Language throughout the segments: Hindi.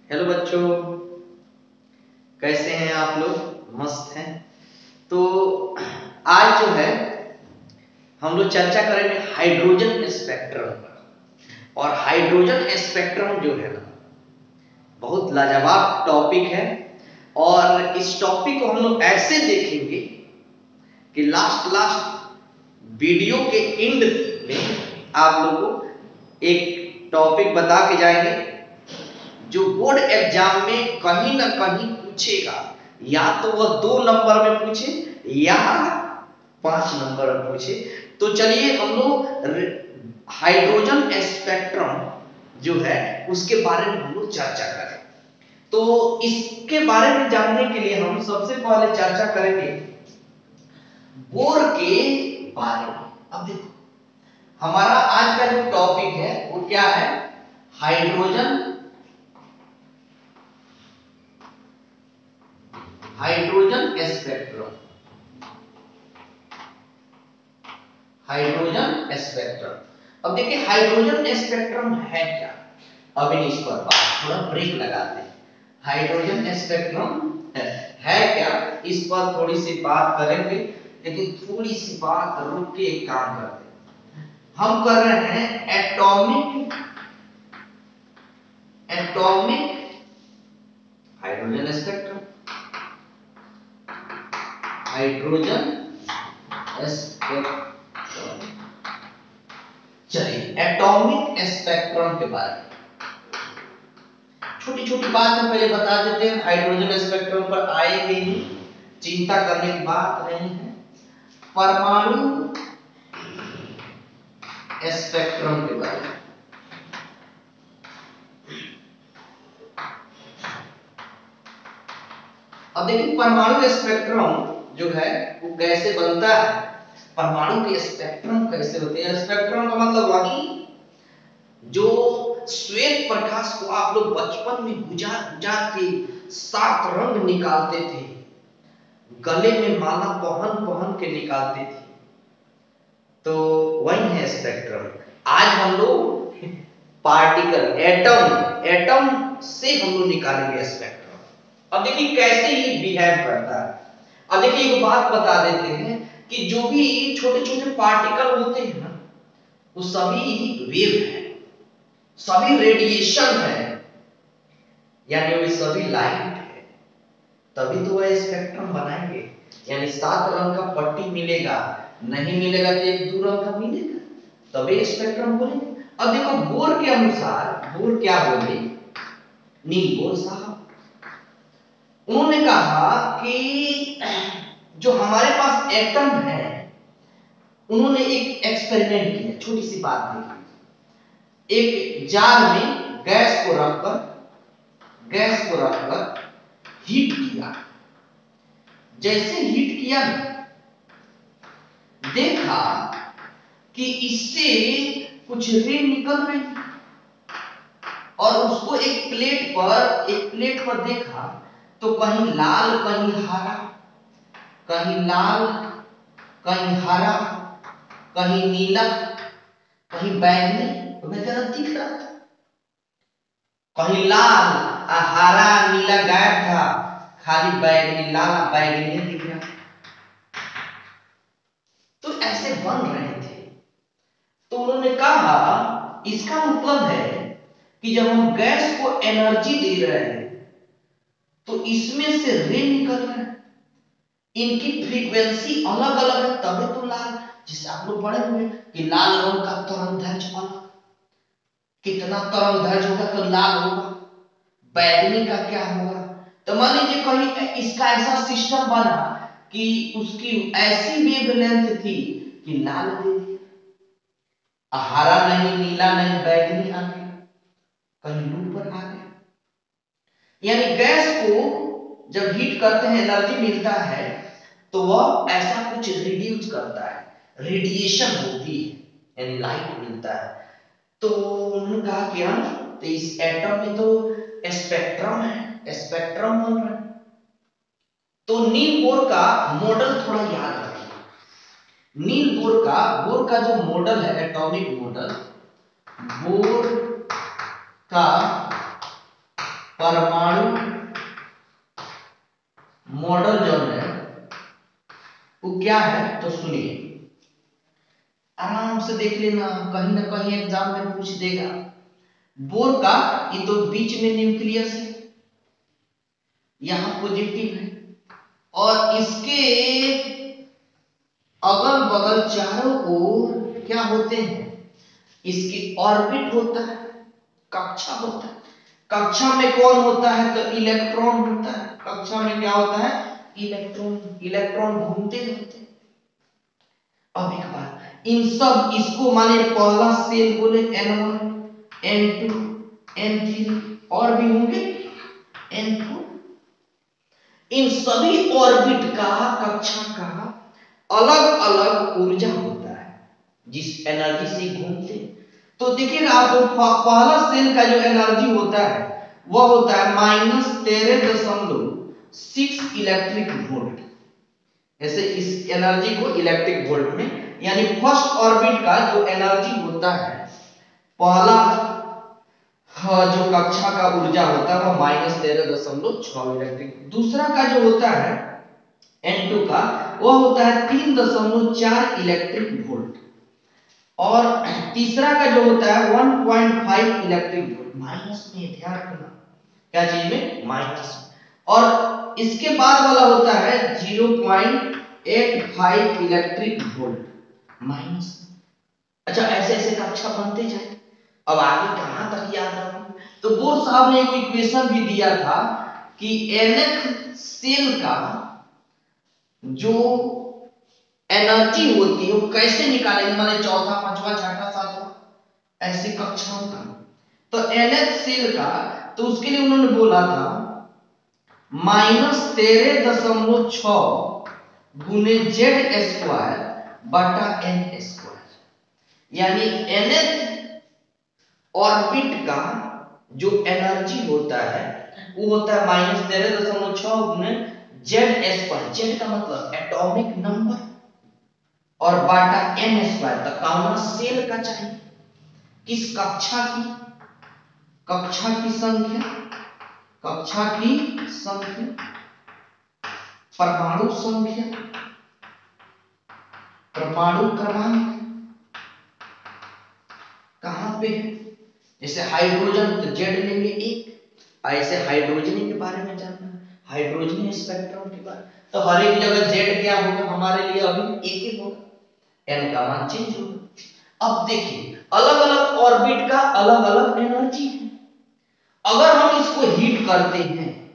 हेलो बच्चों, कैसे हैं आप लोग? मस्त हैं। तो आज जो है हम लोग चर्चा करेंगे हाइड्रोजन स्पेक्ट्रम पर। और हाइड्रोजन स्पेक्ट्रम जो है ना, बहुत लाजवाब टॉपिक है। और इस टॉपिक को हम लोग ऐसे देखेंगे कि लास्ट वीडियो के एंड में आप लोगों को एक टॉपिक बता के जाएंगे जो बोर्ड एग्जाम में कहीं ना कहीं पूछेगा। या तो वह 2 नंबर में पूछे या 5 नंबर में पूछे। तो चलिए हम लोग हाइड्रोजन स्पेक्ट्रम जो है उसके बारे में हम लोग चर्चा करें। तो इसके बारे में जानने के लिए हम सबसे पहले चर्चा करेंगे बोर के बारे में। अब देखो, हमारा आज का जो टॉपिक है वो क्या है? Hydrogen spectrum. Hydrogen spectrum. अब देखिए हाइड्रोजन स्पेक्ट्रम है क्या? अब इस पर थोड़ा ब्रेक लगाते हैं। हाइड्रोजन स्पेक्ट्रम है क्या, इस पर थोड़ी सी बात करेंगे, लेकिन थोड़ी सी बात रुक के एक काम करते हैं। हम कर रहे हैं atomic hydrogen spectrum. Hydrogen spectrum. चलिए एटॉमिक स्पेक्ट्रम के बारे में छोटी छोटी बात हम पहले बता देते हैं। हाइड्रोजन स्पेक्ट्रम पर आएंगे ही, चिंता करने की बात नहीं है। परमाणु स्पेक्ट्रम के बारे में अब देखिए परमाणु स्पेक्ट्रम जो है वो कैसे बनता है, परमाणु के स्पेक्ट्रम कैसे होते हैं। स्पेक्ट्रम का मतलब वही जो श्वेत प्रकाश को आप लोग बचपन में बुझा बुझा के 7 रंग निकालते थे, गले में माला पहन पहन के निकालते थे, तो वही है स्पेक्ट्रम। आज हम लोग पार्टिकल एटम से हम लोग निकालेंगे स्पेक्ट्रम। अब देखिए कैसे ये बिहेव करता है। अब देखिए एक बात बता देते हैं कि जो भी छोटे छोटे पार्टिकल होते हैं ना, वो सभी वेव है, सभी रेडिएशन है, यानी वे सभी लाइट है। तभी तो वह स्पेक्ट्रम बनाएंगे। यानी 7 रंग का पट्टी मिलेगा, नहीं मिलेगा तो 1-2 रंग का मिलेगा, तभी स्पेक्ट्रम बोलेंगे। अब देखो बोर के अनुसार, बोर क्या बोले, नील बोर साहब, उन्होंने कहा कि जो हमारे पास एटम है, उन्होंने एक एक्सपेरिमेंट किया। छोटी सी बात देखिए, एक जार में गैस को रखकर हीट किया। जैसे हीट किया ना, देखा कि इससे कुछ रे निकल रही, और उसको एक प्लेट पर देखा तो कहीं लाल कहीं हरा, कहीं लाल कहीं हरा, कहीं नीला कहीं बैंगनी वगैरह दिख रहा था। कहीं लाल हरा नीला गायब था, खाली बैंगनी लाल बैंगनी दिख रहा। तो ऐसे बन रहे थे। तो उन्होंने कहा इसका मतलब है कि जब हम गैस को एनर्जी दे रहे हैं तो इसमें से रे निकल रहे हैं, इनकी फ्रीक्वेंसी अलग अलग है, तभी तो लाल। जिससे आप लोग पढ़े हुए कि लाल रंग का तरंगदैर्घ्य अलग, कितना तरंगदैर्घ्य होगा तो लाल होगा, बैगनी का क्या होगा। तो मान लीजिए कहीं इसका ऐसा सिस्टम बना कि उसकी ऐसी वेवलेंथ थी कि लाल दे दिया, हरा नहीं नीला नहीं बैगनी आ गया, कहीं ब्लू पर आ गया। यानी गैस को जब हीट करते हैं एनर्जी मिलता है तो वह ऐसा कुछ रिड्यूस करता है, रेडिएशन होती है, यानी लाइट मिलता है। तो उन्होंने कहा कि हम तो इस एटम में तो स्पेक्ट्रम है, स्पेक्ट्रम बन रहा है। तो नील बोर का मॉडल थोड़ा याद रखिए। नील बोर का जो मॉडल है, एटॉमिक मॉडल, बोर का परमाणु मॉडल जो है वो क्या है, तो सुनिए, आराम से देख लेना, कहीं ना कहीं एग्जाम में पूछ देगा। बोर का ये तो बीच में न्यूक्लियस है, यहां पॉजिटिव है, और इसके अगल बगल चारों ओर क्या होते हैं, इसकी ऑर्बिट होता है, कक्षा होता है। कक्षा में कौन होता है, तो इलेक्ट्रॉन होता है। कक्षा में क्या होता है, इलेक्ट्रॉन। इलेक्ट्रॉन घूमते रहते हैं। अब एक बात, इन सब इसको माने पहला सेल बोले N1 N2 N3 और भी होंगे N4। इन सभी ऑर्बिट का, कक्षा का अलग अलग ऊर्जा होता है जिस एनर्जी से घूमते हैं। तो देखिएगा आप, पहला सेल का जो एनर्जी होता है वह होता है -13.6 इलेक्ट्रिक वोल्ट। ऐसे इस एनर्जी को इलेक्ट्रिक वोल्ट में, यानी फर्स्ट ऑर्बिट का जो एनर्जी होता है, पहला जो कक्षा का ऊर्जा होता है वह -13.6 इलेक्ट्रिक। दूसरा का जो होता है N2 का, वह होता है 3.4 इलेक्ट्रिक वोल्ट, और तीसरा का जो होता है 1.5 इलेक्ट्रिक वोल्ट। माइनस में ध्यान रखना, क्या चीज में, माइनस। और इसके बाद वाला होता है 0.85 इलेक्ट्रिक वोल्ट माइनस। अच्छा, ऐसे ऐसे कक्षा बनते जाए, अब आगे कहां तक याद रखूं। तो बोर साहब ने एक इक्वेशन भी दिया था कि nth सेल का जो एनर्जी होती है वो कैसे निकालेंगे, माने चौथा, पांचवा, छठा, सातवां, ऐसे कक्षाओं का। तो nth सेल का, तो उसके लिए उन्होंने बोला था -13.6 गुने Z² बटा N², यानी nth ऑर्बिट का जो एनर्जी होता है वो होता है -13.6 गुने Z²। Z का मतलब एटॉमिक नंबर, और बाटा N², तक काउंट सेल का चाहिए, किस कक्षा की, कक्षा की संख्या, कक्षा की संख्या, परमाणु संख्या, परमाणु क्रमांक कहां पे है। जैसे हाइड्रोजन तो जेड लेंगे 1, ऐसे हाइड्रोजन के बारे में जानना है, हाइड्रोजन स्पेक्ट्रम के बारे, तो हर एक जगह जेड क्या होगा, हमारे लिए अभी एक ही होगा, n का मान चेंज होगा। अब देखिए, अलग अलग ऑर्बिट का अलग अलग एनर्जी है। अगर हम इसको हीट करते हैं,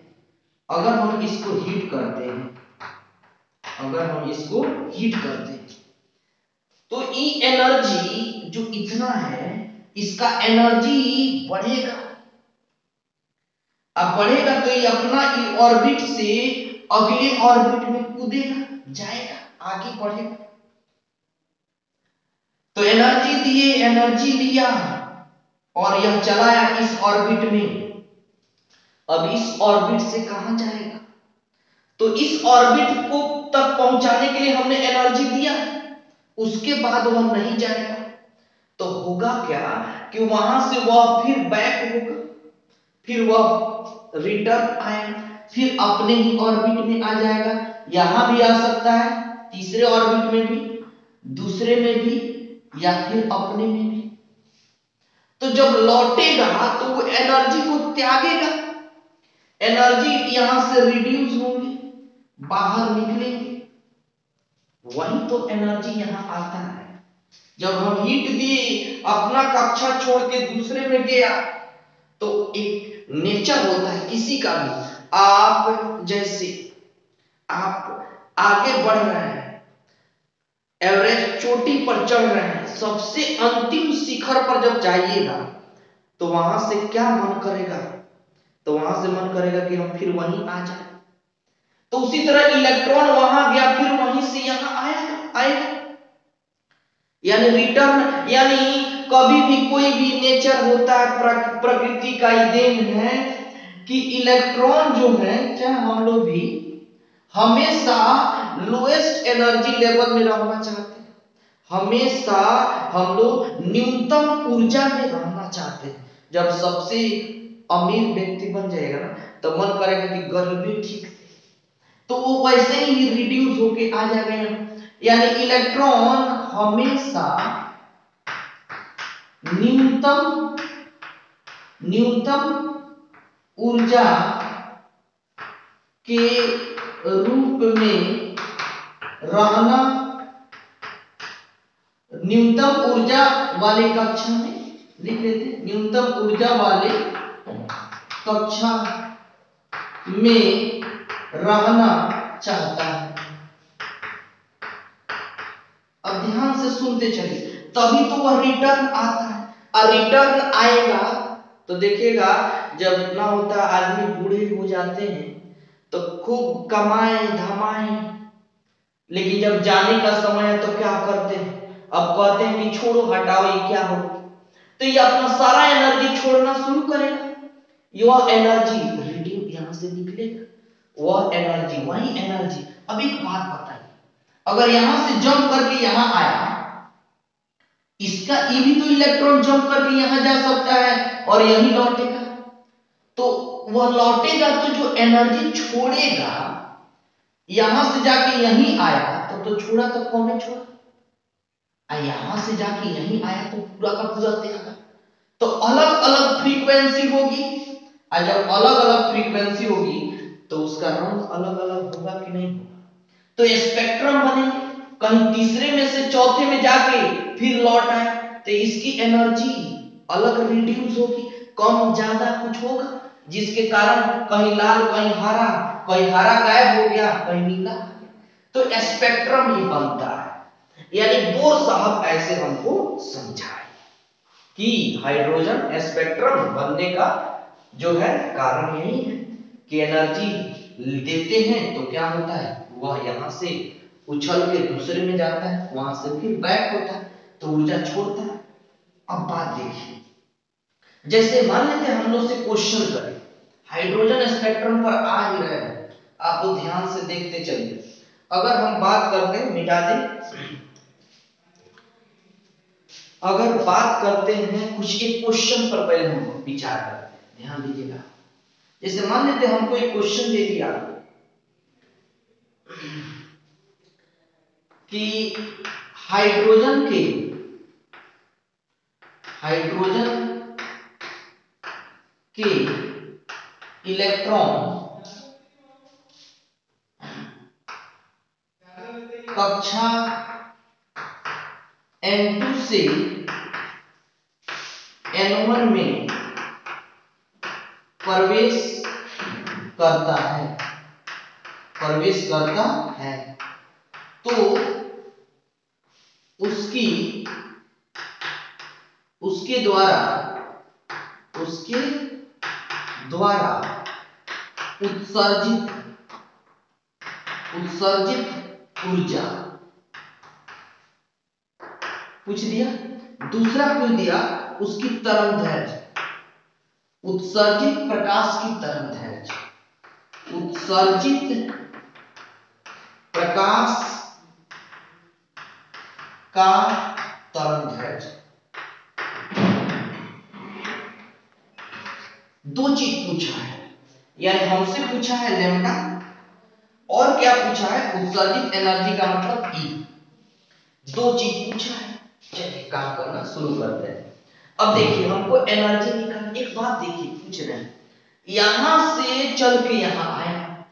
अगर हम इसको हीट करते हैं, अगर हम इसको हीट करते हैं, तो ये एनर्जी जो इतना है, इसका एनर्जी बढ़ेगा। अब बढ़ेगा तो ये अपना ऑर्बिट से अगले ऑर्बिट में कूदेगा, जाएगा, आगे बढ़ेगा। तो एनर्जी दिए, एनर्जी लिया, और यह चलाया इस ऑर्बिट में। अब इस ऑर्बिट से कहां जाएगा, तो इस ऑर्बिट को तक पहुंचाने के लिए हमने एनर्जी दिया, उसके बाद वह नहीं जाएगा, तो होगा क्या कि वहां से वह फिर बैक होगा, फिर वह रिटर्न आएगा, फिर अपने ही ऑर्बिट में आ जाएगा। यहां भी आ सकता है, तीसरे ऑर्बिट में भी, दूसरे में भी, या फिर अपने में भी। तो जब लौटेगा तो वो एनर्जी को त्यागेगा, एनर्जी यहां से रिड्यूस होंगी, बाहर निकलेंगे, वही तो एनर्जी यहां आता है। जब हम हीट दिए, अपना कक्षा छोड़ के दूसरे में गया, तो एक नेचर होता है किसी का भी, आप जैसे आप आगे बढ़ रहे हैं, एवरेज चोटी पर चढ़ रहे हैं, सबसे अंतिम शिखर पर जब जाइएगा तो वहां से क्या मन करेगा, तो वहां से मन करेगा कि हम फिर वहीं आ जाए। तो उसी तरह इलेक्ट्रॉन वहां गया, फिर वहीं से यहां आएगा, यानी रिटर्न। यानी कभी भी कोई भी नेचर होता है, प्रकृति का ही देन है कि इलेक्ट्रॉन जो है, चाहे हम लोग भी हमेशा लोएस्ट एनर्जी लेवल में रहना चाहते हैं, हमेशा हम लोग न्यूनतम ऊर्जा में रहना चाहते हैं। जब सबसे अमीर व्यक्ति बन जाएगा ना, तो मन करेगा कि गरीबी ठीक से, तो वो वैसे ही रिड्यूस होके आ जाएगा यहाँ। यानी इलेक्ट्रॉन हमेशा न्यूनतम ऊर्जा के रूप में रहना, न्यूनतम ऊर्जा वाले कक्षा में लिख लेते हैं, न्यूनतम ऊर्जा वाले कक्षा में रहना चाहता है। अब ध्यान से सुनते चलिए, तभी तो वह रिटर्न आता है। और रिटर्न आएगा तो देखिएगा, जब इतना होता है आदमी बूढ़े हो जाते हैं तो खूब कमाए धमाए, लेकिन जब जाने का समय है तो क्या करते हैं, अब कहते हैं कि छोड़ो हटाओ ये क्या हो, तो ये अपना सारा एनर्जी छोड़ना शुरू करेगा। यह एनर्जी रीडिंग यहां से निकलेगा, वह एनर्जी वही एनर्जी। अब एक बात बताइए, अगर यहां से जंप करके यहां आया, इसका ये भी तो इलेक्ट्रॉन जंप करके यहां जा सकता है और यहीं लौटेगा, तो वह लौटेगा तो जो एनर्जी छोड़ेगा, यहां से जाके यहीं आया तो छोड़ा तो कौन है छोड़ा, यहां से जाके यहीं आया तो पूरा का पूरा त्यागा। तो अलग अलग फ्रीक्वेंसी होगी, और जब अलग अलग फ्रीक्वेंसी होगी तो उसका रंग अलग अलग होगा कि नहीं होगा, तो स्पेक्ट्रम बनेंगे। कहीं तीसरे में से चौथे में जाके फिर लौट आए तो इसकी एनर्जी अलग रिड्यूस होगी, कम ज्यादा कुछ होगा, जिसके कारण कहीं लाल कहीं हरा गायब हो गया, कहीं नीला, तो स्पेक्ट्रम ही बनता है। यानी बोर साहब ऐसे हमको समझाए कि हाइड्रोजन स्पेक्ट्रम बनने का जो है कारण यही है कि एनर्जी देते हैं तो क्या होता है, वह यहां से उछल के दूसरे में जाता है, वहां से फिर बैक होता है तो ऊर्जा छोड़ता है। अब बात देखिए, जैसे मान लेते हम लोग से क्वेश्चन करें, हाइड्रोजन स्पेक्ट्रम पर आ ही रहे हैं, आप लोग ध्यान से देखते चलिए। अगर हम बात करते हैं, मिटा दें, अगर बात करते हैं कुछ एक क्वेश्चन पर पहले हम विचार करते हैं, ध्यान दीजिएगा। जैसे मान लेते हैं हमको एक क्वेश्चन दे दिया कि हाइड्रोजन के इलेक्ट्रॉन कक्षा N2 से N1 में प्रवेश करता है, तो उसके द्वारा उत्सर्जित ऊर्जा पूछ दिया, दूसरा पूछ दिया उसकी तरंगदैर्घ्य, उत्सर्जित प्रकाश की तरंगदैर्घ्य, उत्सर्जित प्रकाश का तरंगदैर्घ्य। दो चीज पूछा है, यानी हमसे पूछा है लैम्डा, और क्या पूछा है, उत्सर्जित एनर्जी का मतलब E। दो चीज पूछा है, चलिए काम करना शुरू करते हैं। अब देखिए हमको एनर्जी निकाल, एक बात देखिए पूछ रहे हैं, यहां से चल के यहां आया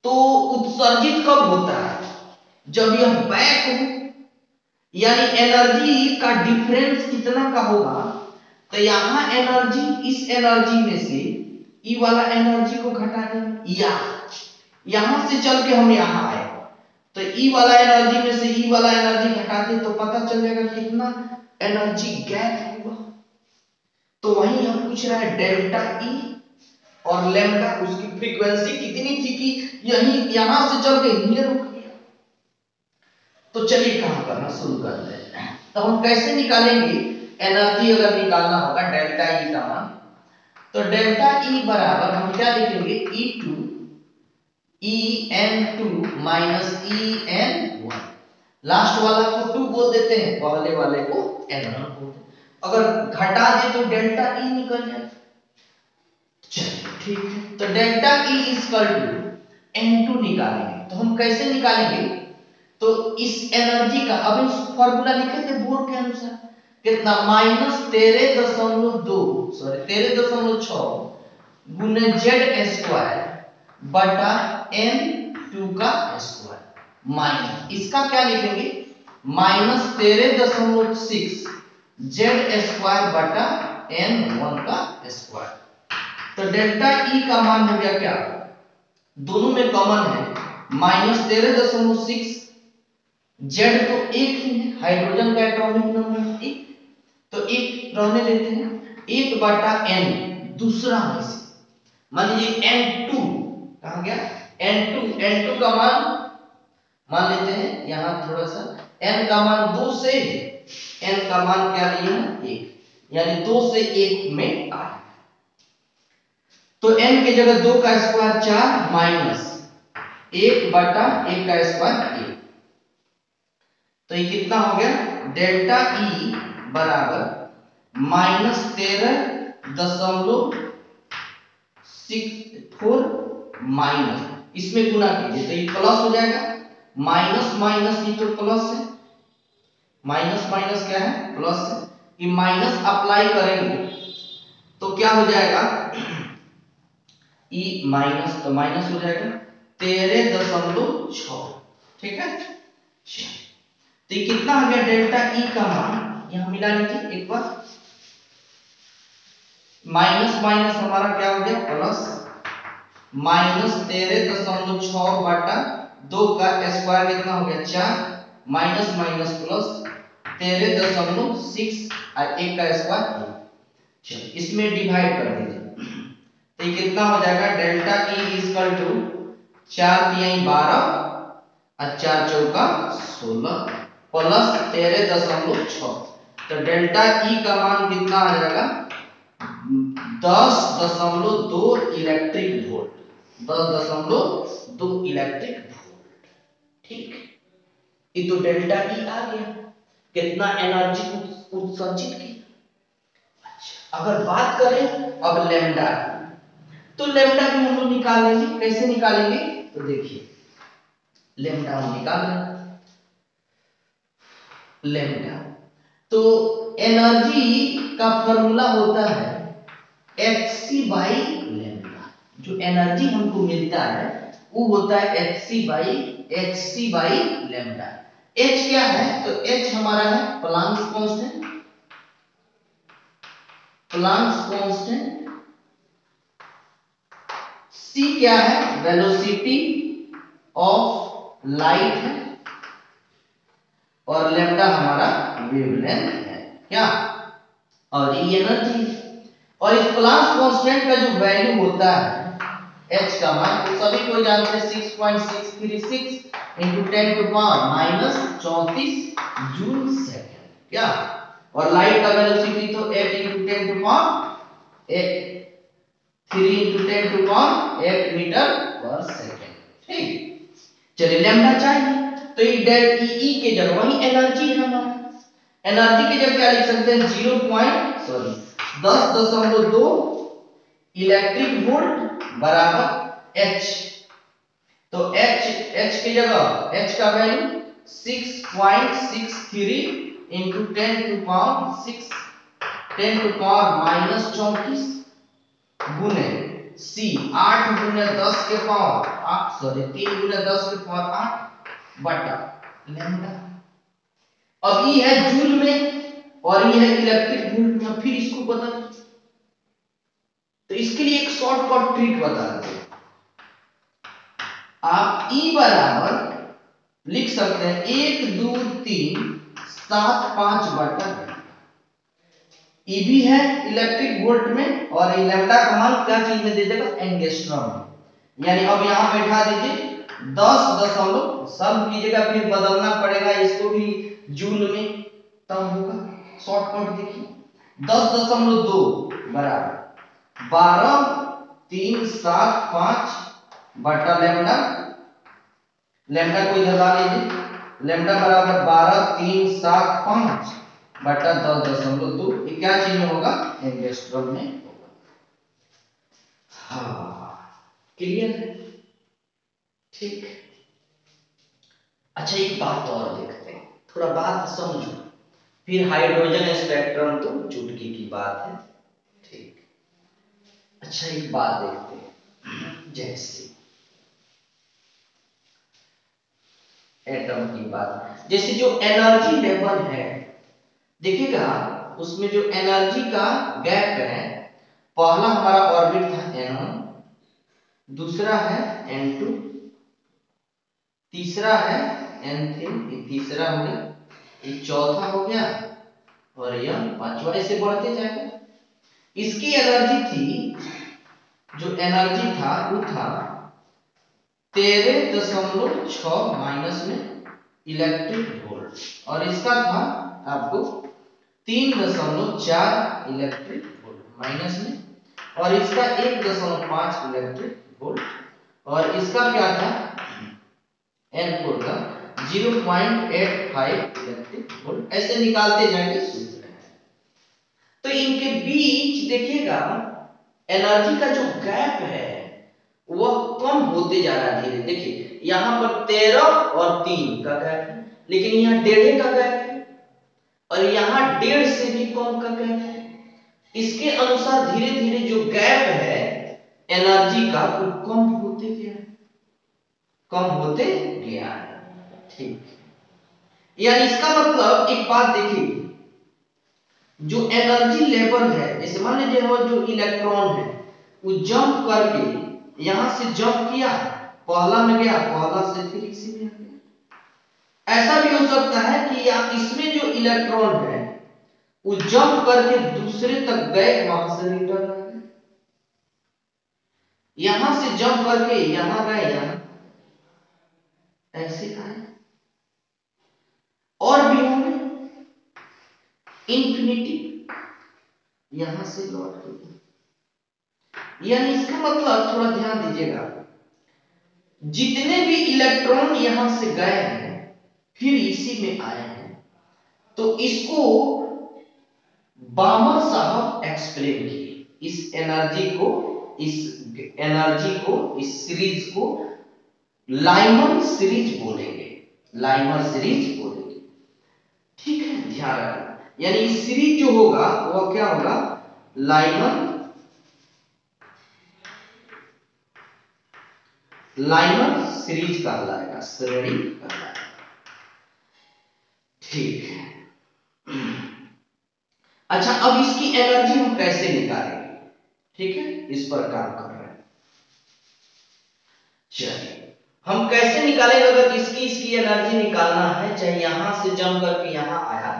तो उत्सर्जित कब होता है, जब यह बैक हो, यानी एनर्जी का डिफरेंस कितना का होगा, तो यहां एनर्जी इस एनर्जी में से ई वाला एनर्जी को घटा दें, या यहां से चल के हम यहां आए तो ई वाला एनर्जी में से ई वाला एनर्जी घटा दे तो पता चल जाएगा कितना एनर्जी गैप हुआ। तो वही हम पूछ रहा है डेल्टा ई और लैम्डा, उसकी फ्रीक्वेंसी कितनी थी कि यही यहां से चल के यहीं रुक गया। तो चलिए काम करना शुरू करते हैं। तो हम कैसे निकालेंगे एनर्जी, अगर निकालना होगा डेल्टा ई का मान, तो डेल्टा ई बराबर हम क्या लिखेंगे, En2 माइनस En1, लास्ट वाला को 2 बोल देते हैं, पहले वाले को N1 बोल देते हैं। अगर घटा दे तो डेल्टा ई निकल जाए, चलिए ठीक है, तो delta E equal to N2 निकालेंगे। तो हम कैसे निकालेंगे, तो इस एनर्जी का अब इस फॉर्मूला लिखे थे बोर्ड के अनुसार, कितना -13.6 गुने जेड स्क्वायर बटा N2 का स्क्वायर माइनस इसका क्या लिखेंगे -13.6 जेड स्क्वायर बटा N1 का स्क्वायर। तो डेल्टा ई का मान हो गया क्या, दोनों में कॉमन है -13.6, जेड तो एक ही है, हाइड्रोजन का एटॉमिक नंबर एक, तो एक रहने देते हैं, 1 बटा n दूसरा में से, मान लीजिए N2 कहा गया, N2 का मान लेते हैं यहां थोड़ा सा, n का मान 2 से n का मान क्या लिया है 1, यानी 2 से 1 में आ, तो n की जगह 2 का स्क्वायर 4 माइनस 1 बटा 1 का स्क्वायर 1, तो ये कितना हो गया, डेल्टा ई बराबर -13.64 माइनस, इसमें गुना कीजिए तो ये प्लस हो जाएगा, माइनस माइनस ये तो प्लस है, माइनस माइनस क्या है प्लस है, ये माइनस अप्लाई करेंगे तो क्या हो जाएगा, ई माइनस तो माइनस हो जाएगा 13.6, ठीक है। तो ये कितना आ गया डेल्टा ई का मान, यहां मिला लीजिए एक बार, माइनस माइनस हमारा क्या हो गया प्लस, -13.6 बटा 2 का स्क्वायर कितना हो गया 4, माइनस माइनस प्लस 13.6 और 1 का स्क्वायर, चलिए इसमें डिवाइड कर दीजिए, तो ये कितना हो जाएगा डेल्टा ई इक्वल टू 4 तिहाई 12 और 4 चौका 16 प्लस 13.6, तो डेल्टा ई का मान कितना आ जाएगा 10.2 इलेक्ट्रिक वोल्ट, 10.2 इलेक्ट्रिक वोल्ट, ठीक। ये तो डेल्टा ई आ गया, कितना एनर्जी उत्सर्जित की। अच्छा, अगर बात करें अब लैम्डा, तो लैम्डा भी हम लोग निकाल लेंगे, कैसे निकालेंगे, तो देखिए लैम्डा हम निकाल लें, लैम्डा तो एनर्जी का फॉर्मूला होता है hc बाई लैम्डा, जो एनर्जी हमको मिलता है वो होता है hc बाई लैम्डा। h क्या है, तो h हमारा है प्लांक्स कांस्टेंट, c क्या है वेलोसिटी ऑफ लाइट है, और लैम्डा हमारा वेवलेंथ है क्या, और ये एनर्जी, और इस प्लांक्स कांस्टेंट का जो वैल्यू होता है h का मान, तो सभी को जानते हैं 6.636 into 10 to power -34 joule second क्या, और लाइट का वेलोसिटी तो 8 into 10 to power 3 into 10 to power 8 metre पर सेकंड, ठीक। चलिए लैम्डा चाहिए, तो ये डेल ई के जगह वही एनर्जी है हमारा, एनर्जी की जगह क्या लिख सकते हैं 10.2 इलेक्ट्रिक वोल्ट बराबर h, तो h की जगह h का value 6.63 into 10 to power 6 10 to power -34 गुने c 8 गुने 10 के पावर 8 सॉरी 3 गुने 10 के पावर 8 बटा लैम्डा। अब ये है जूल में और ये है इलेक्ट्रिक वोल्ट में, फिर इसको बदल, तो इसके लिए एक शॉर्टकट ट्रिक बता देते हैं, आप E बराबर लिख सकते हैं 1 2 3 7 5 बटा, E भी है इलेक्ट्रिक वोल्ट में, और लैम्डा का मान क्या चीज में दे देगा एंगस्ट्रॉम में, यानी अब यहां बैठा दीजिए 10 दशमलव, सब कीजिएगा फिर बदलना पड़ेगा इसको भी जूल में, तब होगा शॉर्टकट देखिए 10.2 बराबर 12.375 बटा लैम्डा, लैम्डा को इधर ला लीजिए, लैम्डा बराबर 12.375 बटा 10.2, ये क्या चीज में होगा एंगस्ट्रॉम में होगा। हाँ, क्लियर है? ठीक। अच्छा, एक बात और देखते हैं, थोड़ा बात समझो, फिर हाइड्रोजन स्पेक्ट्रम तो चुटकी की बात है। ठीक। अच्छा, एक बात देखते हैं, जैसे एटम की बात, जैसे जो एनर्जी लेवल है, देखिएगा उसमें जो एनर्जी का गैप है, पहला हमारा ऑर्बिट था N1, दूसरा है N2, तीसरा है N3, ये तीसरा हो गया, ये चौथा हो गया, और यह पांचवा, ऐसे बढ़ते जाएगा। इसकी एनर्जी थी, जो एनर्जी था वो था 13.6 माइनस में इलेक्ट्रिक वोल्ट, और इसका था आपको 3.4 इलेक्ट्रिक वोल्ट माइनस में, और इसका 1.5 इलेक्ट्रिक वोल्ट, और इसका क्या था N4 का 0.85 इलेक्ट्रिक वोल्ट, ऐसे निकालते जाएंगे सूत्र है। तो इनके बीच देखिएगा एनर्जी का जो गैप है वह कम होते जा रहा है धीरे। देखिए यहाँ पर 13 और 3 का गैप है, लेकिन यहाँ 1.5 का गैप है, और यहाँ 1.5 से भी कम का गैप है। इसके अनुसार धीरे धीरे जो गैप है एनर्जी का वो कम होते गया है, कम होते गया है। ठीक, यानी इसका मतलब एक बात देखिए, जो एनर्जी लेवल है, जैसे मान लीजिए वो जो इलेक्ट्रॉन है वो जंप करके यहां से जंप किया, पहला में गया, पहला से फिर इसी में आ गया। ऐसा भी हो सकता है कि या इसमें जो इलेक्ट्रॉन है वो जंप करके दूसरे तक गए, वहां से रिटर्न आ गए, यहां से जंप करके यहां गए, यहां ऐसे आए, और भी होंगे इंफिनिटी, यहां से लौट के। यानी इसका मतलब थोड़ा ध्यान दीजिएगा, जितने भी इलेक्ट्रॉन यहां से गए हैं फिर इसी में आए हैं, तो इसको बामर साहब एक्सप्लेन किए, इस एनर्जी को, इस सीरीज को लाइमर सीरीज बोलेंगे, लाइमर सीरीज बोलेंगे। ठीक है, ध्यान रखना, यानी इस सीरीज जो होगा वह क्या होगा, लाइमर सीरीज कहलाएगा, श्रेणी कहलाएगा। ठीक है। अच्छा, अब इसकी एनर्जी हम कैसे निकालेंगे? ठीक है, इस पर काम कर रहे हैं। चलिए हम कैसे निकालेंगे, अगर इसकी एनर्जी निकालना है, चाहे यहां से जंप करके यहां आया,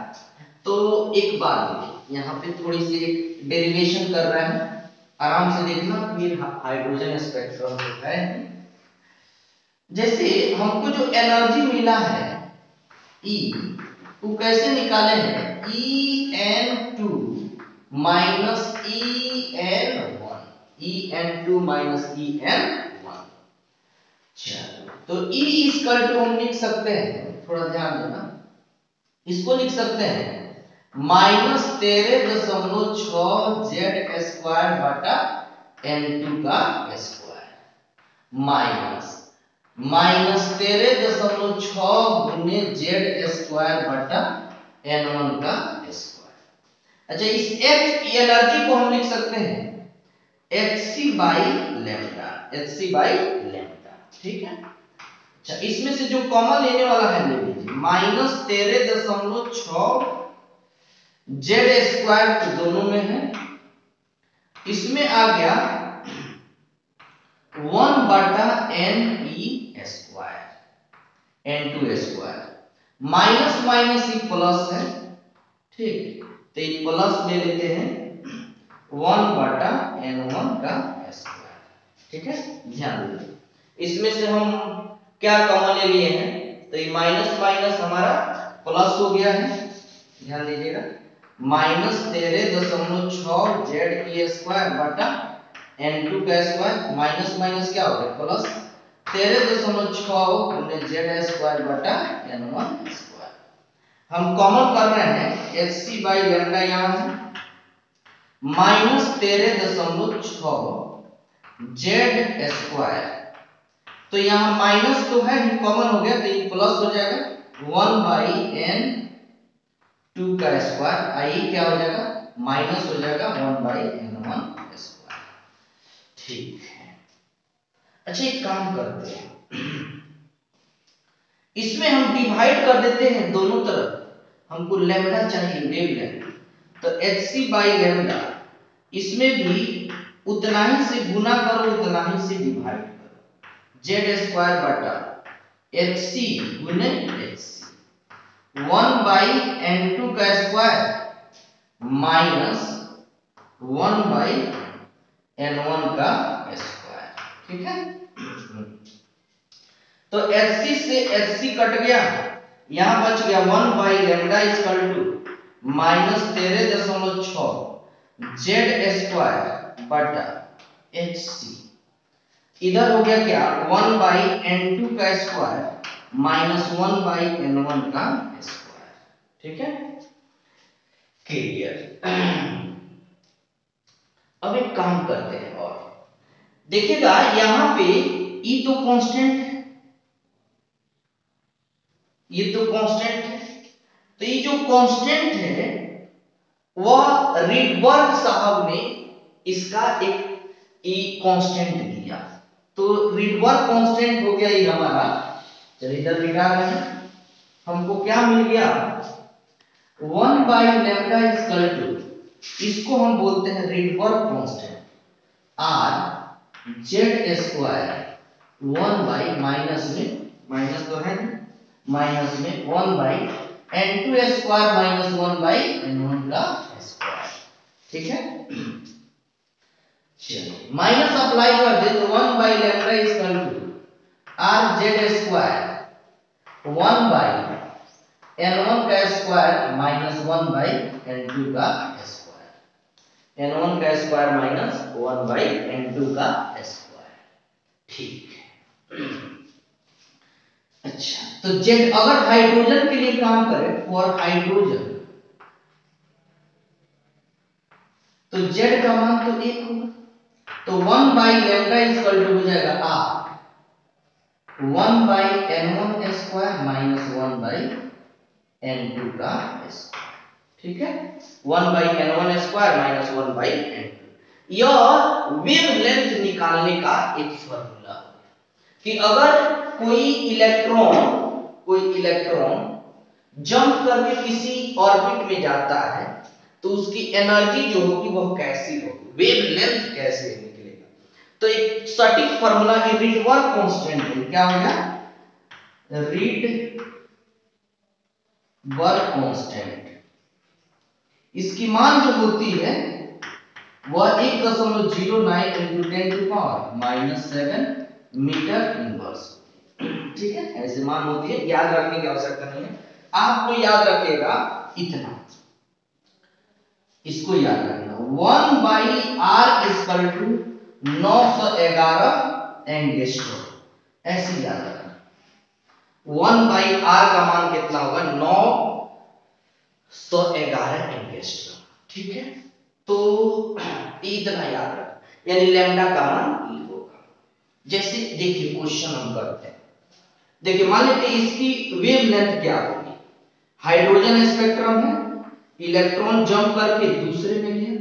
तो एक बात देखिए, यहां पे थोड़ी सी डेरिवेशन कर रहे हैं, आराम से देखना, फिर हाइड्रोजन स्पेक्ट्रम जो है, जैसे हमको जो एनर्जी मिला है E, वो कैसे निकाले हैं, En2 minus En1, En2 minus En1। चलो, तो E इक्वल टू हम लिख सकते हैं, थोड़ा ध्यान देना, इसको लिख सकते हैं -13.6 Z स्क्वायर बटा N2 का स्क्वायर, माइनस 13.6 गुने Z स्क्वायर बटा N1 का स्क्वायर। अच्छा, इस H एनर्जी को हम लिख सकते हैं Hc by lambda, Hc by lambda. ठीक है। अच्छा, इसमें से जो कॉमन लेने वाला है ले लीजिए, -13.6 Z स्क्वायर तो दोनों में है, इसमें आ गया 1 बटा Ne square, N2 square, minus minus ही प्लस है। ठीक, तो ये प्लस ले लेते हैं 1 बटा N1 का स्क्वायर। ठीक है, ध्यान दीजिए, इसमें से हम क्या कॉमन ले लिए हैं, तो ये माइनस माइनस हमारा प्लस हो गया है, ध्यान दीजिएगा, -13.6 Z स्क्वायर बटा N2 का स्क्वायर, माइनस माइनस क्या हो गया प्लस, 13.6 गुने Z स्क्वायर बटा N1 स्क्वायर। हम कॉमन कर रहे हैं Hc बाई लैम्डा, यहाँ है -13.6 जेड स्क्वायर, तो यहाँ माइनस तो है कॉमन हो गया तो ये प्लस हो जाएगा 1/n2 का स्क्वायर, आई क्या हो जाएगा माइनस हो जाएगा 1/n1 स्क्वायर। ठीक है, अच्छा एक काम करते हैं, इसमें हम डिवाइड कर देते हैं दोनों तरफ, हमको लैम्डा चाहिए वेवलेंथ, तो hc बाई लैम्डा, इसमें भी उतना ही से गुना करो उतना ही से डिवाइड करो, जेड स्क्वायर बटा hc गुने hc, 1/n2 का स्क्वायर माइनस 1/n1 का स्क्वायर। ठीक है, तो hc से hc कट गया, यहां बच गया 1/लैम्डा इक्वल टू -13.6 जेड स्क्वायर बटा hc, इधर हो गया क्या 1/n2 का स्क्वायर माइनस 1/n1 का स्क्वायर। ठीक है, क्लियर। अब एक काम करते हैं और देखिएगा यहां पे ई तो कांस्टेंट है, ये तो कांस्टेंट है, तो ये जो कांस्टेंट है वह रिडबर्ग साहब ने इसका एक ई कांस्टेंट दिया, तो रिडबर्ग कांस्टेंट हो गया ये हमारा, चलिए इधर लिखा है, हमको क्या मिल गया 1/लैम्डा इक्वल टू, इसको हम बोलते हैं Rydberg constant, r Z square 1/ minus में, माइनस तो है माइनस में 1/n2 स्क्वायर माइनस 1/n1 का स्क्वायर। ठीक है, चलिए माइनस अप्लाई कर दे तो 1/लैम्डा equal to r Z square 1/n1 का स्क्वायर माइनस 1/n2 का स्क्वायर, n1 का स्क्वायर माइनस 1/n2 का स्क्वायर। ठीक है, अच्छा तो जेड अगर हाइड्रोजन के लिए काम करें, फॉर हाइड्रोजन, तो जेड का मान तो 1 होगा, तो 1/लैम्डा इक्वल टू हो जाएगा r 1/n1 square minus 1/n2 का स्क्वायर। ठीक है, 1/n1 स्क्वायर माइनस 1/n2, यह वेवलेंथ निकालने का एक फॉर्मूला है कि अगर कोई इलेक्ट्रॉन जंप करके किसी ऑर्बिट में जाता है तो उसकी एनर्जी जो होगी वह कैसी होगी, वेवलेंथ कैसे निकलेगा, तो एक सटीक फॉर्मूला है रिडबर्ग कांस्टेंट है, क्या हो गया रिडबर्ग कांस्टेंट, इसकी मान जो होती है वह 1.09 × 10⁻⁻7 मीटर इनवर्स। ठीक है, ऐसे मान होती है, याद रखने की आवश्यकता नहीं है, आपको याद रखेगा इतना, इसको याद रखना 1/r इक्वल टू 911 एंगस्ट्रॉम, ऐसे याद रखना 1/r का मान कितना होगा 911 एंगस्ट्रॉम। ठीक है, तो इतना याद रख, यानी लैम्डा का मान ई होगा। जैसे देखिए क्वेश्चन हम करते हैं, देखिए मान लेते हैं इसकी वेवलेंथ क्या होगी, हाइड्रोजन स्पेक्ट्रम है, इलेक्ट्रॉन जंप करके दूसरे में गया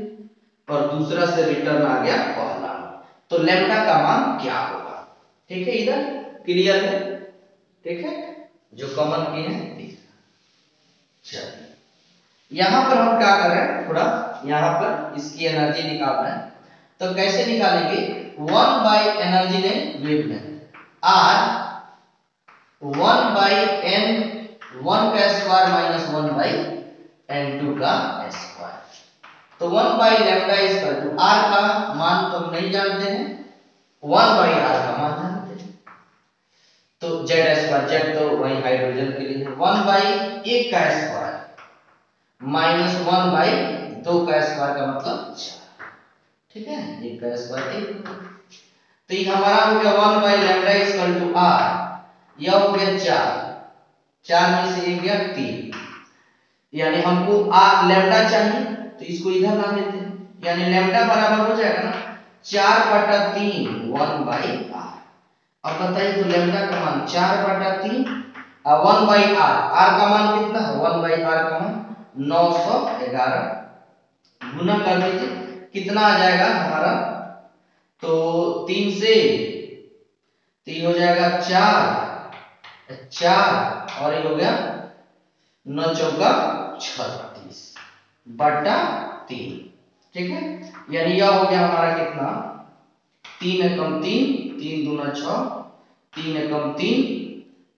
और दूसरा से रिटर्न आ गया पहला, तो लैम्डा का मान क्या होगा। ठीक है, इधर क्लियर है, ठीक है, जो कॉमन किए हैं। चलिए यहां पर हम क्या कर रहे हैं, थोड़ा यहां पर इसकी एनर्जी निकालना है, तो कैसे निकालेंगे 1/एनर्जी ने वेवलेंथ r 1/n1 का स्क्वायर माइनस 1/n2 का स्क्वायर, तो 1/लैम्डा इक्वल टू r का मान तो हम नहीं जानते हैं, 1/r का मान जानते हैं, तो जेड स्क्वायर, जेड तो वही हाइड्रोजन के लिए है, 1/1 का स्क्वायर माइनस 1/2 का स्क्वायर का मतलब 4। ठीक है, 1 का स्क्वायर 1, तो ये हमारा हो गया 1/लैम्डा इक्वल टू r, यह हो गया 4 में से 1 गया 3, यानी हमको लैम्डा चाहिए तो इसको इधर ला देते हैं, यानी लैम्डा बराबर हो जाएगा ना 4/3 1/r। अब बताइए तो लैम्डा का मान 4/3 और 1/r। r का मान कितना है? 1/r का मान 911। गुना कर दीजिए, कितना आ जाएगा हमारा? तो 3 से 3 हो जाएगा 4 और ये हो गया 9 चौका 36/3। ठीक है, यानी यह हो गया हमारा कितना? 3 एकम 3, 3 दूना 6, 3 एकम 3,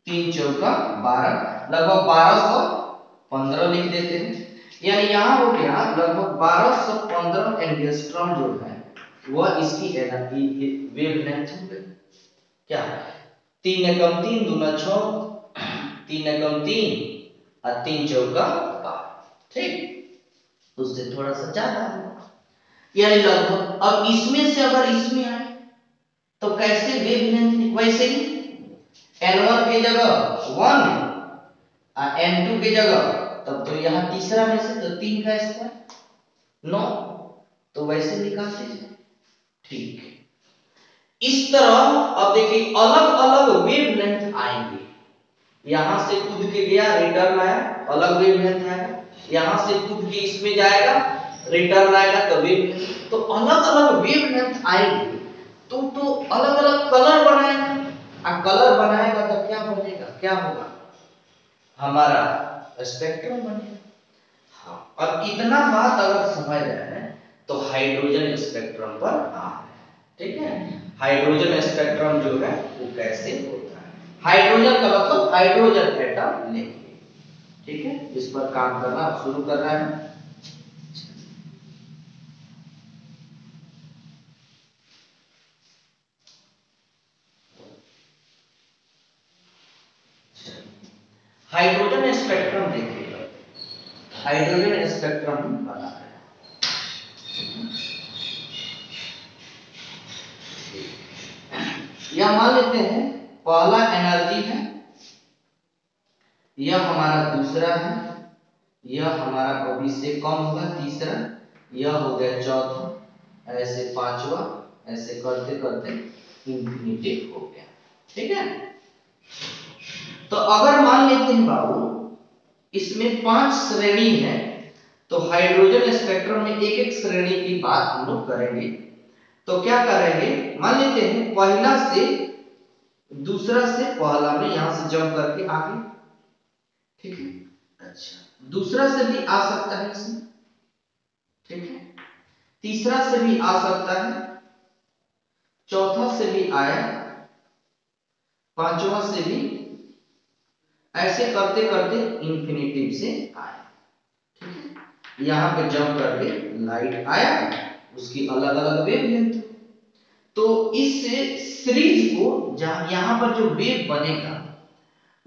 3 चौका 12, लगभग 1215 लिख देते हैं। यानी यहाँ हो गया लगभग 1215 एंगिस्ट्रॉम जो है वह इसकी एनर्जी वेवलेंथ हो गई। क्या? 3 एकम 3 दूना 6, 3 एकम 3 और 3 चौका 12। ठीक, उससे थोड़ा सा ज्यादा है, यानी लगभग। अब इसमें से अगर इसमें आए तो कैसे वेवलेंथ? वैसे ही n1 की जगह 1 और n2 की जगह, तब तो यहाँ तीसरा में से तो 3 का स्क्वायर 9, तो वैसे निकालते हैं। ठीक, इस तरह अब देखिए अलग अलग वेवलेंथ आएंगे। यहां से कूद के गया, रिटर्न आया, अलग वेवलेंथ आएगा। यहां से कूद के इसमें जाएगा, रिटर्न आएगा, तो वेवलेंथ। तो अलग अलग वेवलेंथ आएंगे तो अलग अलग कलर बनाएगा। और कलर बनाएगा तो क्या बनेगा? क्या होगा? हमारा स्पेक्ट्रम बनेगा। हाँ, अब इतना बात अगर समझ रहे हैं तो हाइड्रोजन स्पेक्ट्रम पर आ रहे हैं। ठीक है, हाइड्रोजन स्पेक्ट्रम जो है वो कैसे होता है? हाइड्रोजन का मतलब हाइड्रोजन एटम लेंगे। ठीक है, इस पर काम करना शुरू कर रहे हैं। हाइड्रोजन स्पेक्ट्रम देखिएगा, हाइड्रोजन स्पेक्ट्रम बना है। यह मान लेते हैं पहला एनर्जी है, यह हमारा दूसरा है, यह हमारा कभी से कम होगा तीसरा, यह हो गया चौथा, ऐसे पांचवा, ऐसे करते करते इंफिनिटी हो गया। ठीक है, तो अगर मान लेते हैं बाबू इसमें 5 श्रेणी है, तो हाइड्रोजन स्पेक्ट्रम में एक एक श्रेणी की बात हम लोग करेंगे। तो क्या करेंगे? मान लेते हैं पहला से दूसरा से पहला में यहां से जंप करके आगे। ठीक है, अच्छा, दूसरा से भी आ सकता है इसमें। ठीक है, तीसरा से भी आ सकता है, चौथा से भी आया, पांचवा से भी, ऐसे करते करते इंफिनिटिव से आया। ठीक है, यहां पे जंप करके लाइट आया, उसकी अलग अलग वेवलेंथ। तो इस सीरीज को जहां यहां पर जो वेव बनेगा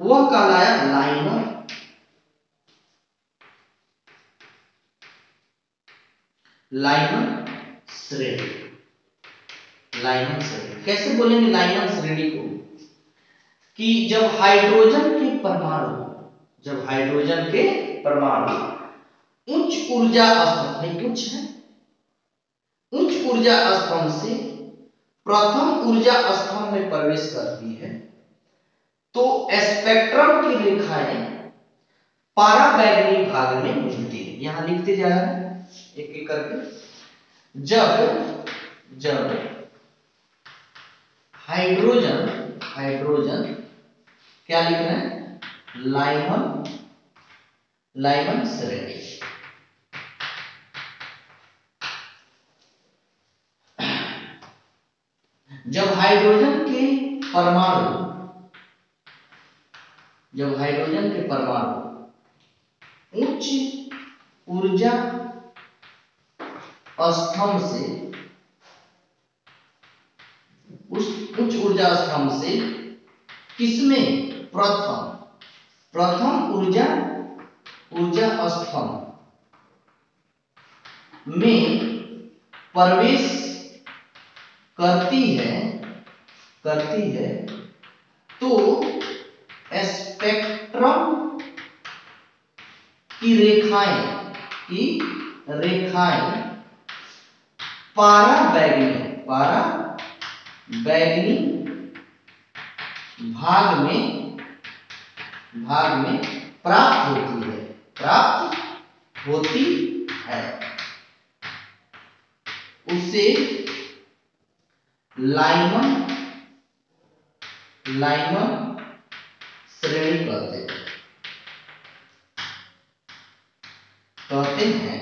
वह कहलाया लाइनर। लाइनर श्रेणी। लाइनर श्रेणी कैसे बोलेंगे? लाइनर श्रेणी को कि जब हाइड्रोजन के परमाणु, जब हाइड्रोजन के परमाणु उच्च ऊर्जा स्तंभ में, उच्च है, उच्च ऊर्जा स्तंभ से प्रथम ऊर्जा स्तंभ में प्रवेश करती है तो स्पेक्ट्रम की रेखाएं पाराबैंगनी भाग में मिलती है। यहां लिखते जा रहे हैं एक एक करके। जब जब हाइड्रोजन, हाइड्रोजन क्या लिख रहे हैं? लाइमन, लाइमन श्रेणी। जब हाइड्रोजन के परमाणु, जब हाइड्रोजन के परमाणु उच्च ऊर्जा स्तंभ से, उस उच्च ऊर्जा स्तंभ से किसमें? प्रथम, प्रथम ऊर्जा स्तंभ में प्रवेश करती है तो स्पेक्ट्रम की रेखाएं पाराबैंगनी पारा बैगनी भाग में प्राप्त होती है उसे लाइमन श्रेणी कहते हैं।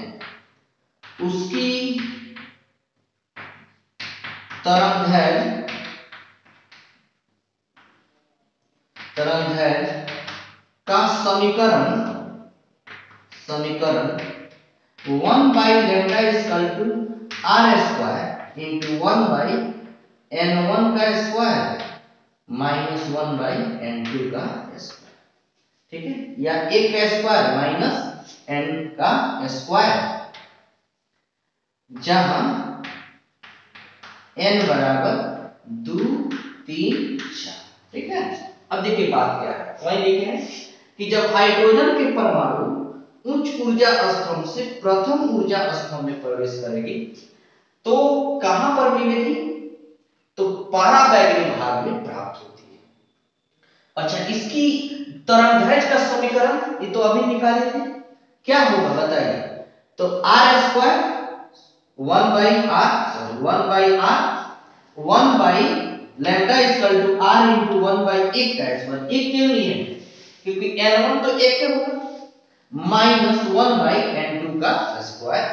उसकी तरंगदैर्घ्य का समीकरण 1 by lambda is equal to r square into 1 by n1 का स्क्वायर माइनस 1 by n2 का स्क्वायर, ठीक है, या एक का स्क्वायर माइनस n का स्क्वायर, जहां n बराबर 2 3 4, ठीक है। अब देखिए बात क्या है, वही लिखे हैं कि जब हाइड्रोजन के परमाणु उच्च ऊर्जा स्तंभ से प्रथम ऊर्जा स्तंभ में प्रवेश करेगी तो कहां पर मिलेगी, तो पाराबैंगनी भाग में प्राप्त होती है। अच्छा, इसकी तरंगदैर्घ्य का समीकरण ये तो अभी निकाले थे, क्या होगा बताइए, तो r square 1 by lambda is equal to r into 1 by 1 का स्क्वायर, 1 क्यों नहीं है, क्योंकि n1 तो 1 के होगा, माइनस 1 by n2 का स्क्वायर,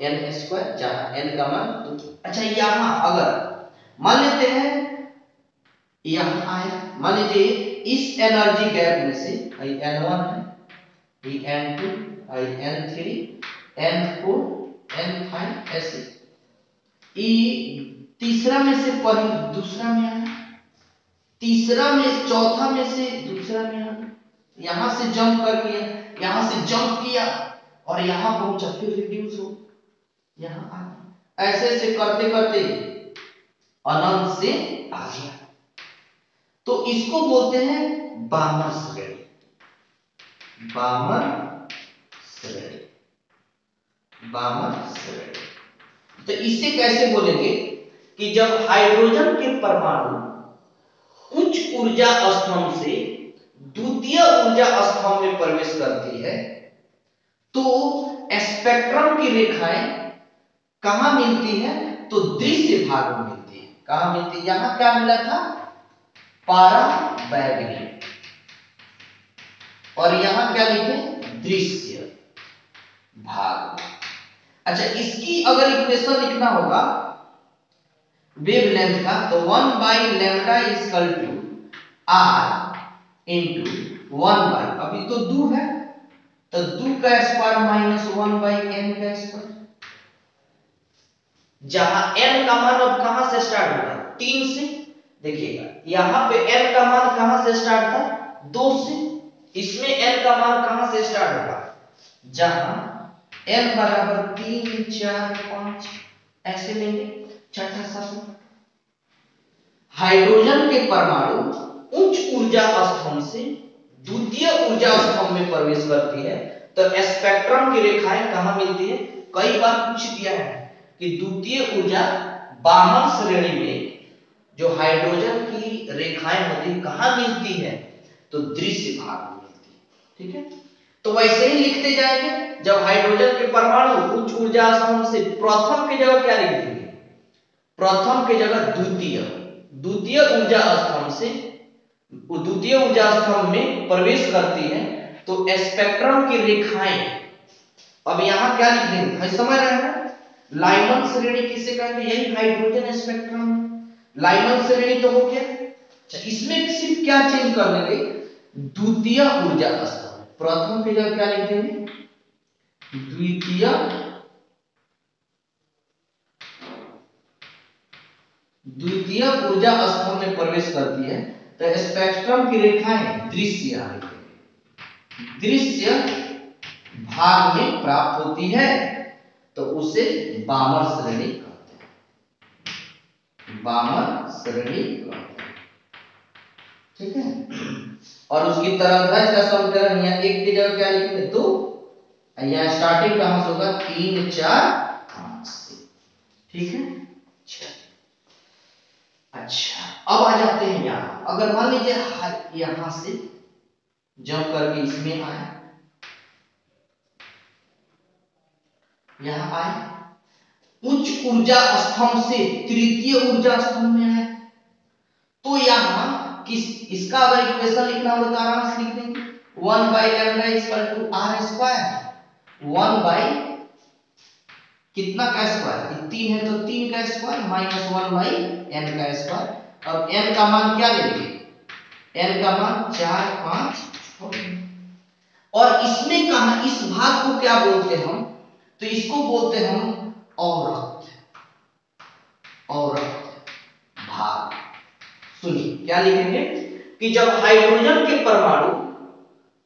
n स्क्वायर, जहां n का मान 2। अच्छा, यहां अगर मान लेते हैं यहां आया, मान लीजिए इस एनर्जी गैप में से n1 है, n2, n3, n4, n5 ऐसे, तीसरा में से दूसरा में आया, तीसरा में चौथा में से दूसरा में आया, यहां से जंप कर किया, यहां से जंप किया और यहां पहुंचा, फिर रिड्यूस हो यहां आ गया, ऐसे ऐसे करते करते अनंत से आ गया, तो इसको बोलते हैं बामर श्रेणी। तो इसे कैसे बोलेंगे कि जब हाइड्रोजन के परमाणु उच्च ऊर्जा स्तंभ से द्वितीय ऊर्जा स्तंभ में प्रवेश करती है तो स्पेक्ट्रम की रेखाएं कहां मिलती है, तो दृश्य भाग में मिलती है। कहां मिलती है, यहां क्या मिला था, पाराबैंगनी, और यहां क्या लिखे, दृश्य भाग। अच्छा, इसकी अगर इक्वेशन लिखना होगा वेवलेंथ का, तो 1 by lambda is equal to r into 1 by, अभी तो 2 है तो 2 का स्क्वायर माइनस 1 by n का स्क्वायर, जहां n का मान अब कहां से स्टार्ट होगा, 3 से। देखिएगा यहां पे n का मान कहां से स्टार्ट था, 2 से, इसमें n का मान कहां से स्टार्ट होगा, जहां n बराबर 3 4 5 ऐसे लेंगे, छठा सातवां। हाइड्रोजन के परमाणु उच्च ऊर्जा स्तंभ से द्वितीय ऊर्जा स्तंभ में प्रवेश करती है तो स्पेक्ट्रम की रेखाएं कहां मिलती है, कई बार पूछ दिया है कि द्वितीय ऊर्जा बामर श्रेणी में जो हाइड्रोजन की रेखाएं होती कहां मिलती है, तो दृश्य भाग में मिलती है, ठीक है। तो वैसे ही लिखते जाएंगे, जब हाइड्रोजन के परमाणु उच्च ऊर्जा स्तंभ से प्रथम की जगह क्या लिख देंगे, प्रथम की जगह द्वितीय ऊर्जा स्तंभ से द्वितीय ऊर्जा स्तंभ में प्रवेश करती है तो स्पेक्ट्रम की रेखाएं, अब यहां क्या लिख देंगे, भाई समझ रहे हैं, लाइमन श्रेणी किसे कहते हैं, यही हाइड्रोजन स्पेक्ट्रम, लाइमन श्रेणी तो हो गया। अच्छा, इसमें सिर्फ क्या चेंज कर देंगे, द्वितीय ऊर्जा स्तंभ, प्रथम की जगह क्या लिख देंगे, द्वितीय ऊर्जा स्तंभ में प्रवेश करती है तो स्पेक्ट्रम की रेखाएं दृश्य भाग में प्राप्त होती है तो उसे बामर श्रेणी कहते हैं, बामर श्रेणी कहते हैं, ठीक है। और उसकी तरंगदैर्घ्य का समीकरण यहाँ 1 की जगह क्या लिखेंगे, 2, यहाँ स्टार्टिंग कहां से होगा, 3 4 5 से, ठीक है। अच्छा, अब आ जाते हैं यहाँ। अगर मान लीजिए यहां से जंप करके इसमें आए, यहां आए, उच्च ऊर्जा स्तंभ से तृतीय ऊर्जा स्तंभ में आए, तो यहां किस इसका अगर इक्वेशन लिखना हो तो आराम से लिख देंगे। 1 by lambda equal to R square, 1 by कितना का स्क्वायर, 3 है तो 3 का स्क्वायर माइनस 1 बाई n का स्क्वायर। अब n का मान क्या लेंगे, n का मान 4 5 6। और इसमें कहा, इस भाग को क्या बोलते हैं हम, तो इसको बोलते हैं हम अवरक्त, अवरक्त भाग। सुनिए क्या लिखेंगे कि जब हाइड्रोजन के परमाणु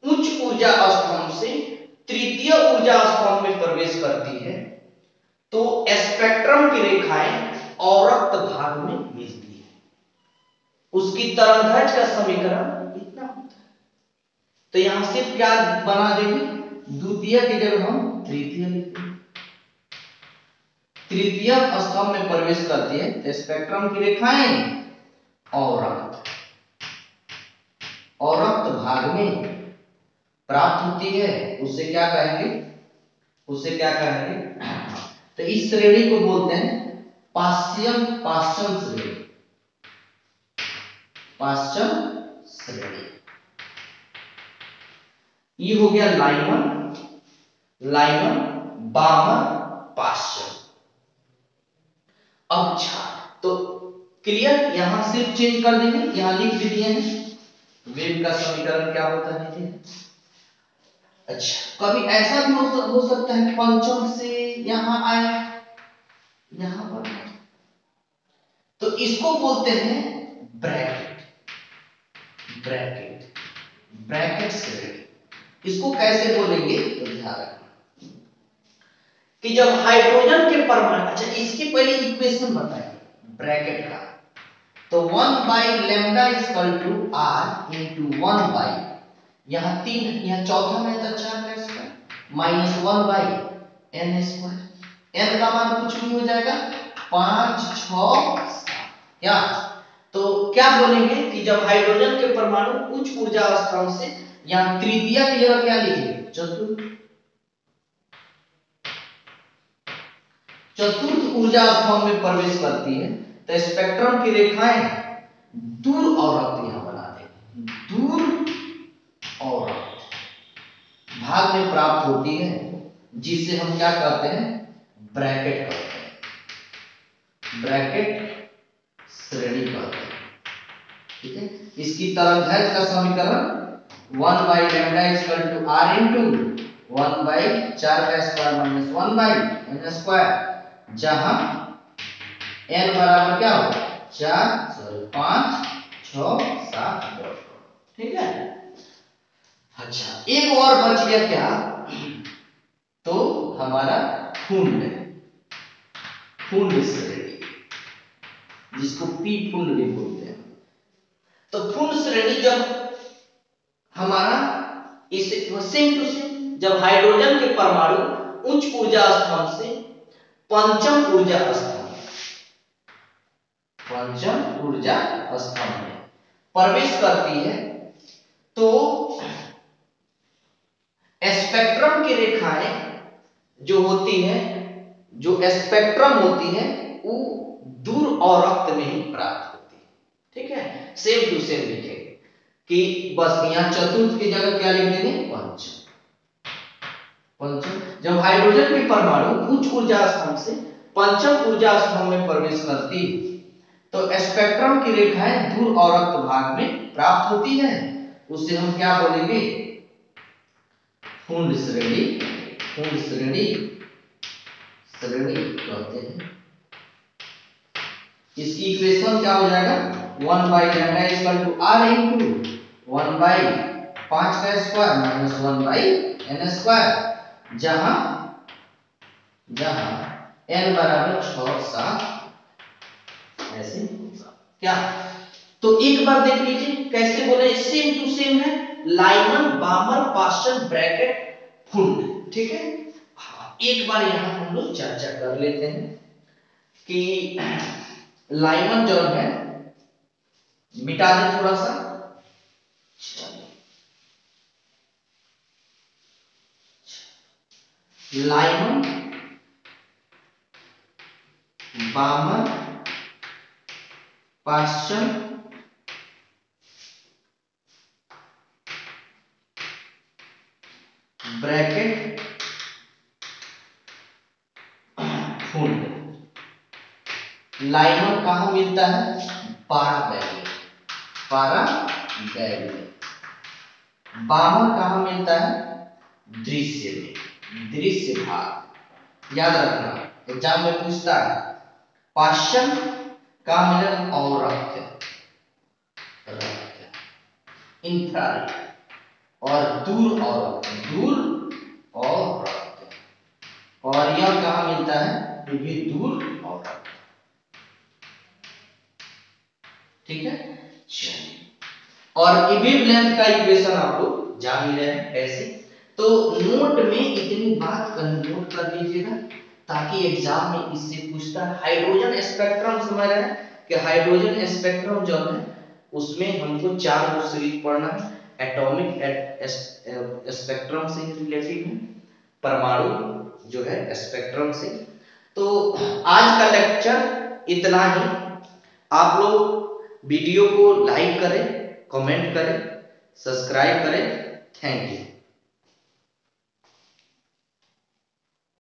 उच्च ऊर्जा स्तंभ से तृतीय ऊर्जा स्तंभ में प्रवेश करती है तो स्पेक्ट्रम की रेखाएं अवरक्त भाग में मिलती है। उसकी तरंगदैर्घ्य का समीकरण इतना होता है। तो यहां सिर्फ क्या बना देंगे, द्वितीय की जगह हम तृतीय लिखते हैं। तृतीय स्तंभ में प्रवेश करती है तो स्पेक्ट्रम की रेखाएं अवरक्त, अवरक्त भाग में प्राप्त होती है। उसे क्या कहेंगे, उसे क्या कहेंगे, तो इस श्रेणी को बोलते हैं पाश्चम, पाश्चम श्रेणी, पाश्चम श्रेणी। ये हो गया लाइमन, लाइमन, बामन, पाश्चम। अच्छा, तो क्लियर, यहां सिर्फ चेंज कर देंगे, यहां लिख भी दिए हैं वेव का समीकरण क्या होता है। अच्छा, कभी ऐसा भी हो सकता है पंचम से यहां आया, यहां पर, तो इसको बोलते हैं ब्रैकेट, ब्रैकेट, ब्रैकेट श्रेणी। इसको कैसे बोलेंगे तो ध्यान रखना कि जब हाइड्रोजन के परमाणु, अच्छा इसके पहले इक्वेशन बताइए ब्रैकेट का, तो 1 by lambda equal to R into 1 by, यहां 3, यहां चौथा में तो 4 का square minus 1 by n square. n का मान कुछ भी हो जाएगा 5 6 7। क्या, तो क्या बोलेंगे कि जब हाइड्रोजन के परमाणु उच्च ऊर्जा स्तंभ से, यहां तृतीय की जगह क्या लिखेंगे, चतुर्थ, चतुर्थ ऊर्जा स्तंभ में प्रवेश करती है तो स्पेक्ट्रम की रेखाएं दूर अवरक्त यहां बना देंगे, दूर अवरक्त भाग में प्राप्त होती है, जिसे हम क्या कहते हैं, ब्रैकेट कहते हैं, ब्रैकेट श्रेणी कहते हैं। ठीक है, इसकी तरंगदैर्घ्य का समीकरण 1 by lambda equal to R into 1 by 4 का square minus 1 by n square, जहां n बराबर क्या हो 5 6 7 10। ठीक है, अच्छा एक और बच गया क्या, तो हमारा फुंड, फुंड श्रेणी, जिसको पी फुंड भी बोलते हैं। तो फुंड श्रेणी जब हमारा इस सेम टू सेम, जब हाइड्रोजन के परमाणु उच्च ऊर्जा स्तंभ से पंचम ऊर्जा स्तंभ, पंचम ऊर्जा स्तंभ में प्रवेश करती है तो स्पेक्ट्रम की रेखाएं जो होती है, जो स्पेक्ट्रम होती है वो दूर अवरक्त में ही प्राप्त होती है। ठीक है, सेम टू सेम लिखेंगे कि बस यहां चतुर्थ की जगह क्या लिख देंगे, पंचम, पंचम। जब हाइड्रोजन के परमाणु उच्च ऊर्जा स्तंभ से पंचम ऊर्जा स्तंभ में प्रवेश करती तो स्पेक्ट्रम की रेखाएं दूर अवरक्त भाग में प्राप्त होती है, उसे हम क्या बोलेंगे, फुंड श्रेणी, फुंड श्रेणी, श्रेणी कहते हैं। इसकी इक्वेशन क्या हो जाएगा, 1 by lambda equal to R into 1 by 5 का square minus 1 by n square, जहां n बराबर 6 7 ऐसे क्या। तो एक बार देख लीजिए कैसे बोले, सेम टू सेम है, लाइमन, बामर, पास्चन, ब्रैकेट, फुंड। ठीक है, एक बार यहां हम लोग चर्चा कर लेते हैं कि लाइमन जो है मिटा दें थोड़ा सा। लाइमन, बामन, पाश्चन, ब्रैकेट, फुंड। लाइमन कहाँ मिलता है? पाराबैंगल, पाराबैंगल। बामन कहाँ मिलता है? दृश्य में, दृश्य भाग, याद रखना एग्जाम में पूछता है। पाश्चन कहाँ मिलेगा? औरक्य, रक्य, इंफ्रारेड। और दूर और दूर और रक्य। और यह कहाँ मिलता है? ये दूर और रक्य। ठीक है, चलिए। और इक्विवेलेंट का इक्वेशन आप लोग जान ही रहे हैं ऐसे। तो नोट में इतनी बात नोट कर लीजिएगा ताकि एग्जाम में इससे पूछता है। हाइड्रोजन स्पेक्ट्रम समझ रहे हैं कि हाइड्रोजन स्पेक्ट्रम जो है उसमें हमको 4 गो सीरीज पढ़ना है। एटॉमिक स्पेक्ट्रम से रिलेटेड है, परमाणु जो है स्पेक्ट्रम से। तो आज का लेक्चर इतना ही। आप लोग वीडियो को लाइक करें, कमेंट करें, सब्सक्राइब करें। Thank you.